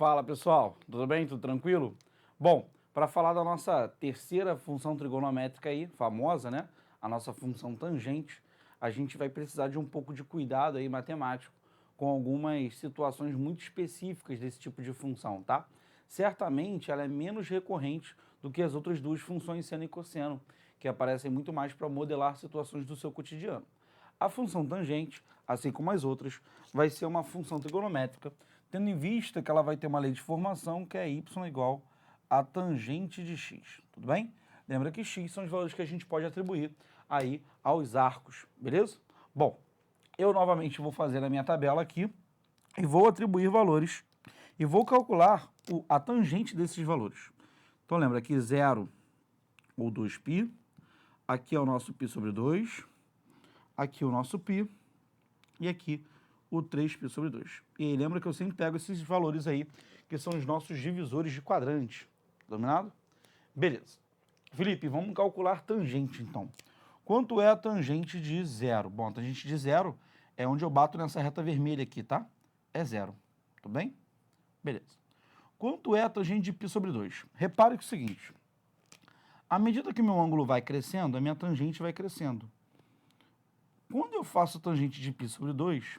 Fala pessoal, tudo bem? Tudo tranquilo? Bom, para falar da nossa terceira função trigonométrica aí, famosa, né? A nossa função tangente, a gente vai precisar de um pouco de cuidado aí matemático com algumas situações muito específicas desse tipo de função, tá? Certamente ela é menos recorrente do que as outras duas funções seno e cosseno, que aparecem muito mais para modelar situações do seu cotidiano. A função tangente, assim como as outras, vai ser uma função trigonométrica, tendo em vista que ela vai ter uma lei de formação que é y igual a tangente de x, tudo bem? Lembra que x são os valores que a gente pode atribuir aí aos arcos, beleza? Bom, eu novamente vou fazer a minha tabela aqui e vou atribuir valores e vou calcular a tangente desses valores. Então lembra que 0 ou 2π, aqui é o nosso π sobre 2, aqui o nosso π, e aqui o 3π sobre 2. E aí, lembra que eu sempre pego esses valores aí, que são os nossos divisores de quadrante. Dominado? Beleza. Felipe, vamos calcular tangente, então. Quanto é a tangente de 0? Bom, a tangente de 0 é onde eu bato nessa reta vermelha aqui, tá? É 0. Tudo bem? Beleza. Quanto é a tangente de π sobre 2? Repare que é o seguinte. À medida que o meu ângulo vai crescendo, a minha tangente vai crescendo. Quando eu faço tangente de π sobre 2,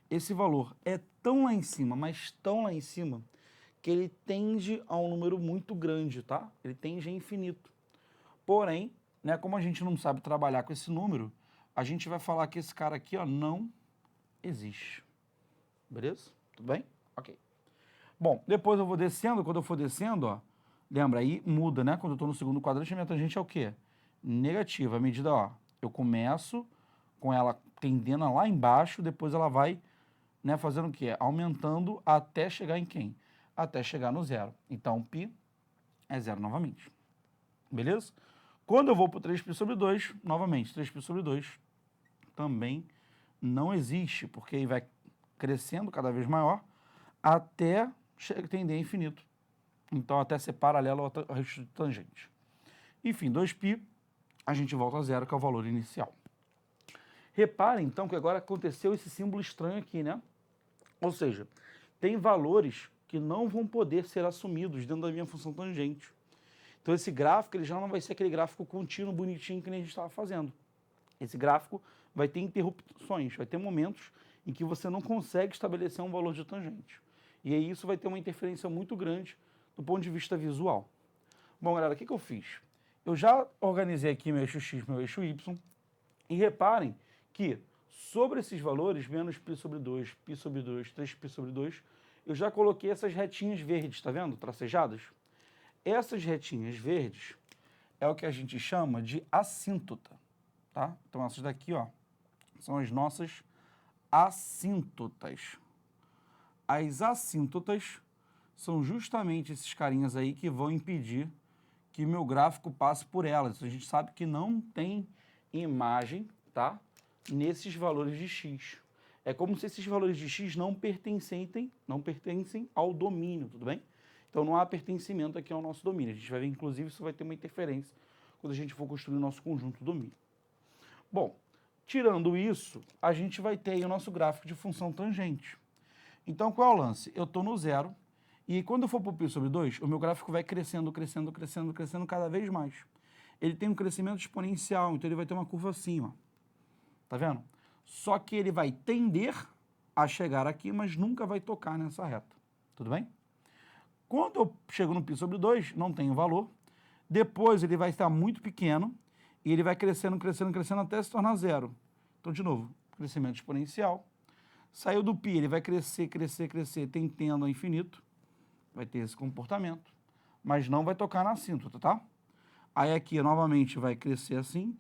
esse valor é tão lá em cima, mas tão lá em cima, que ele tende a um número muito grande, tá? Ele tende a infinito. Porém, né, como a gente não sabe trabalhar com esse número, a gente vai falar que esse cara aqui, ó, não existe. Beleza? Tudo bem? Ok. Bom, depois eu vou descendo, quando eu for descendo, ó, lembra, aí muda, né? Quando eu estou no segundo quadrante, a minha tangente é o quê? Negativa. À medida, ó, eu começo com ela tendendo lá embaixo, depois ela vai, né, fazendo o quê? Aumentando até chegar em quem? Até chegar no zero. Então, π é zero novamente. Beleza? Quando eu vou para o 3π sobre 2, novamente, 3π sobre 2 também não existe, porque aí vai crescendo cada vez maior até tender a infinito. Então, até ser paralelo ao resto de tangente. Enfim, 2π, a gente volta a zero, que é o valor inicial. Reparem, então, que agora aconteceu esse símbolo estranho aqui, né? Ou seja, tem valores que não vão poder ser assumidos dentro da minha função tangente. Então, esse gráfico ele já não vai ser aquele gráfico contínuo, bonitinho, que nem a gente estava fazendo. Esse gráfico vai ter interrupções, vai ter momentos em que você não consegue estabelecer um valor de tangente. E aí isso vai ter uma interferência muito grande do ponto de vista visual. Bom, galera, o que eu fiz? Eu já organizei aqui meu eixo x, meu eixo y, e reparem que sobre esses valores, menos π sobre 2, π sobre 2, 3π sobre 2, eu já coloquei essas retinhas verdes, tá vendo? Tracejadas. Essas retinhas verdes é o que a gente chama de assíntota, tá? Então essas daqui, ó, são as nossas assíntotas. As assíntotas são justamente esses carinhas aí que vão impedir que meu gráfico passe por elas. A gente sabe que não tem imagem, tá, nesses valores de x. É como se esses valores de x não pertencem ao domínio, tudo bem? Então não há pertencimento aqui ao nosso domínio. A gente vai ver, inclusive, isso vai ter uma interferência quando a gente for construir o nosso conjunto domínio. Bom, tirando isso, a gente vai ter aí o nosso gráfico de função tangente. Então, qual é o lance? Eu estou no zero, e quando eu for para o π sobre 2, o meu gráfico vai crescendo, crescendo, crescendo, crescendo cada vez mais. Ele tem um crescimento exponencial, então ele vai ter uma curva assim, ó. Tá vendo? Só que ele vai tender a chegar aqui, mas nunca vai tocar nessa reta. Tudo bem? Quando eu chego no π sobre 2, não tem valor. Depois ele vai estar muito pequeno e ele vai crescendo, crescendo, crescendo até se tornar zero. Então, de novo, crescimento exponencial. Saiu do π, ele vai crescer, crescer, crescer, tendendo ao infinito. Vai ter esse comportamento, mas não vai tocar na assíntota, tá? Aí aqui, novamente, vai crescer assim.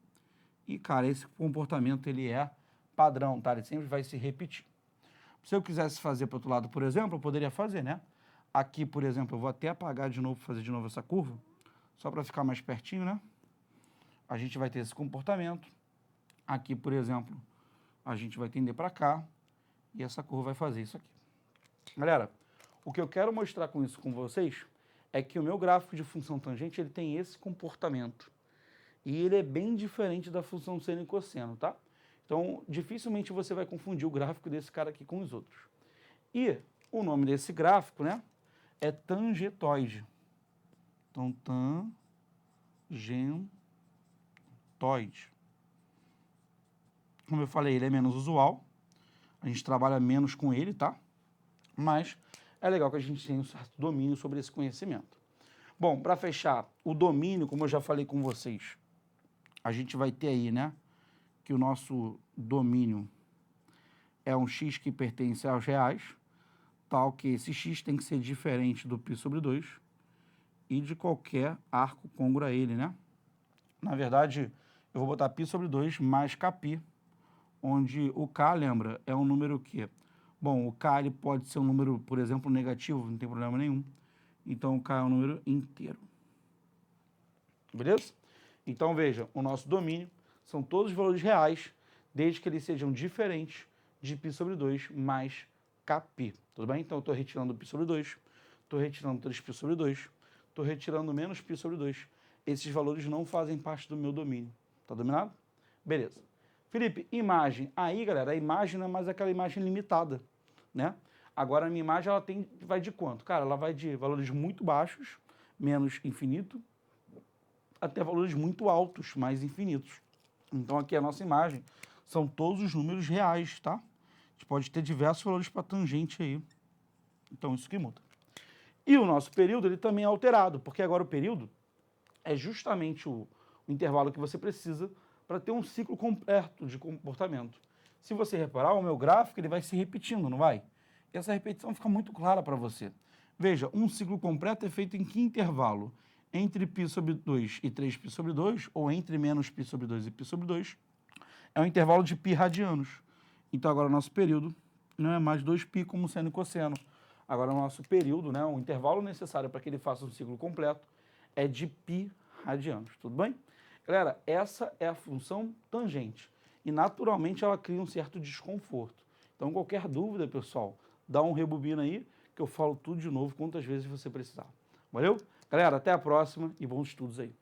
E, cara, esse comportamento, ele é padrão, tá? Ele sempre vai se repetir. Se eu quisesse fazer para o outro lado, por exemplo, eu poderia fazer, né? Aqui, por exemplo, eu vou até apagar de novo, fazer de novo essa curva, só para ficar mais pertinho, né? A gente vai ter esse comportamento. Aqui, por exemplo, a gente vai tender para cá, e essa curva vai fazer isso aqui. Galera, o que eu quero mostrar com isso com vocês é que o meu gráfico de função tangente, ele tem esse comportamento. E ele é bem diferente da função seno e cosseno, tá? Então, dificilmente você vai confundir o gráfico desse cara aqui com os outros. E o nome desse gráfico, né, é tangetoide. Então, tangetoide. Como eu falei, ele é menos usual. A gente trabalha menos com ele, tá? Mas é legal que a gente tenha um certo domínio sobre esse conhecimento. Bom, para fechar, o domínio, como eu já falei com vocês, a gente vai ter aí, né, que o nosso domínio é um x que pertence aos reais, tal que esse x tem que ser diferente do π sobre 2 e de qualquer arco congruo a ele, né? Na verdade, eu vou botar π sobre 2 mais kπ, onde o k, lembra, é um número que... Bom, o k ele pode ser um número, por exemplo, negativo, não tem problema nenhum. Então, o k é um número inteiro. Beleza? Então, veja, o nosso domínio são todos os valores reais, desde que eles sejam diferentes de π sobre 2 mais kπ. Tudo bem? Então, eu estou retirando π sobre 2, estou retirando 3π sobre 2, estou retirando menos π sobre 2. Esses valores não fazem parte do meu domínio. Tá dominado? Beleza. Felipe, imagem. Aí, galera, a imagem não é mais aquela imagem limitada, né? Agora, a minha imagem, ela vai de quanto? Cara, ela vai de valores muito baixos, menos infinito, até valores muito altos, mais infinitos. Então, aqui a nossa imagem são todos os números reais, tá? A gente pode ter diversos valores para tangente aí. Então, isso que muda. E o nosso período, ele também é alterado, porque agora o período é justamente o intervalo que você precisa para ter um ciclo completo de comportamento. Se você reparar, o meu gráfico ele vai se repetindo, não vai? E essa repetição fica muito clara para você. Veja, um ciclo completo é feito em que intervalo? Entre π sobre 2 e 3π sobre 2, ou entre menos π sobre 2 e π sobre 2, é um intervalo de π radianos. Então, agora o nosso período não é mais 2π como seno e cosseno. Agora, o nosso período, né, o intervalo necessário para que ele faça um ciclo completo, é de π radianos. Tudo bem? Galera, essa é a função tangente. E, naturalmente, ela cria um certo desconforto. Então, qualquer dúvida, pessoal, dá um rebobina aí, que eu falo tudo de novo quantas vezes você precisar. Valeu? Galera, até a próxima e bons estudos aí.